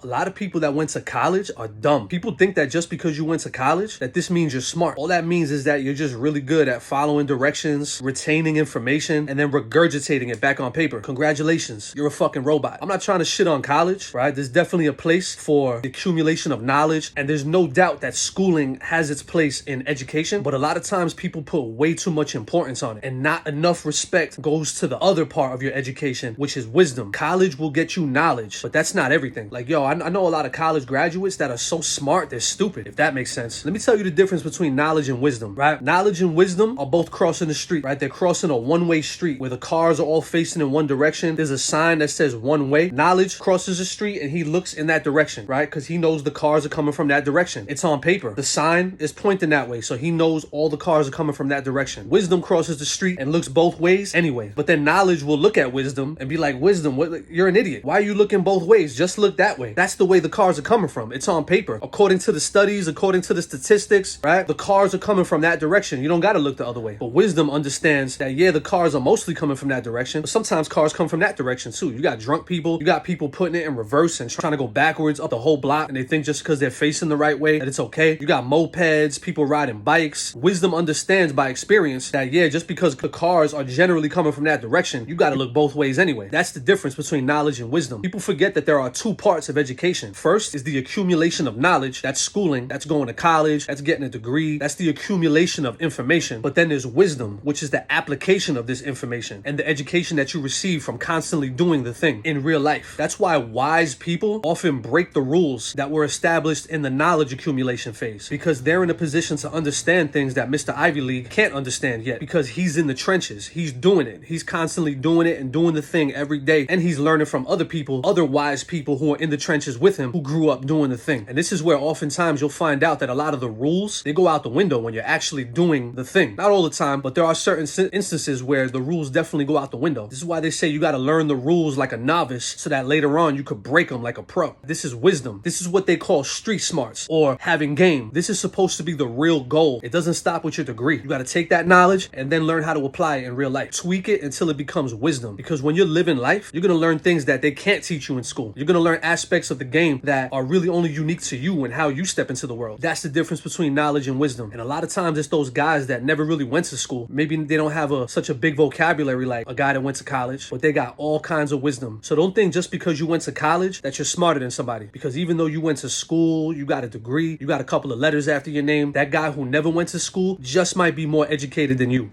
A lot of people that went to college are dumb. People think that just because you went to college, that this means you're smart. All that means is that you're just really good at following directions, retaining information, and then regurgitating it back on paper. Congratulations, you're a fucking robot. I'm not trying to shit on college, right? There's definitely a place for the accumulation of knowledge, and there's no doubt that schooling has its place in education, but a lot of times people put way too much importance on it, and not enough respect goes to the other part of your education, which is wisdom. College will get you knowledge, but that's not everything. Like, yo, I know a lot of college graduates that are so smart, they're stupid, if that makes sense. Let me tell you the difference between knowledge and wisdom, right? Knowledge and wisdom are both crossing the street, right? They're crossing a one-way street where the cars are all facing in one direction. There's a sign that says one way. Knowledge crosses the street and he looks in that direction, right? Because he knows the cars are coming from that direction. It's on paper. The sign is pointing that way, so he knows all the cars are coming from that direction. Wisdom crosses the street and looks both ways anyway. But then knowledge will look at wisdom and be like, wisdom, what? You're an idiot. Why are you looking both ways? Just look that way. That's the way the cars are coming from. It's on paper. According to the studies, according to the statistics, right? The cars are coming from that direction. You don't got to look the other way. But wisdom understands that, yeah, the cars are mostly coming from that direction, but sometimes cars come from that direction too. You got drunk people, you got people putting it in reverse and trying to go backwards up the whole block, and they think just because they're facing the right way that it's okay. You got mopeds, people riding bikes. Wisdom understands by experience that, yeah, just because the cars are generally coming from that direction, you got to look both ways anyway. That's the difference between knowledge and wisdom. People forget that there are two parts of education. First is the accumulation of knowledge. That's schooling. That's going to college. That's getting a degree. That's the accumulation of information. But then there's wisdom, which is the application of this information and the education that you receive from constantly doing the thing in real life. That's why wise people often break the rules that were established in the knowledge accumulation phase, because they're in a position to understand things that Mr. Ivy League can't understand yet, because he's in the trenches. He's doing it. He's constantly doing it and doing the thing every day. And he's learning from other people, other wise people who are in the trenches with him, who grew up doing the thing. And this is where oftentimes you'll find out that a lot of the rules, they go out the window when you're actually doing the thing. Not all the time, but there are certain instances where the rules definitely go out the window. This is why they say you got to learn the rules like a novice so that later on you could break them like a pro. This is wisdom. This is what they call street smarts or having game. This is supposed to be the real goal. It doesn't stop with your degree. You got to take that knowledge and then learn how to apply it in real life. Tweak it until it becomes wisdom, because when you're living life, you're going to learn things that they can't teach you in school. You're going to learn aspects of the game that are really only unique to you and how you step into the world. That's the difference between knowledge and wisdom. And a lot of times it's those guys that never really went to school. Maybe they don't have such a big vocabulary like a guy that went to college, but they got all kinds of wisdom. So don't think just because you went to college that you're smarter than somebody, because even though you went to school, you got a degree, you got a couple of letters after your name, that guy who never went to school just might be more educated than you.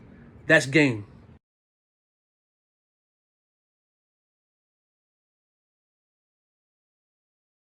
That's game.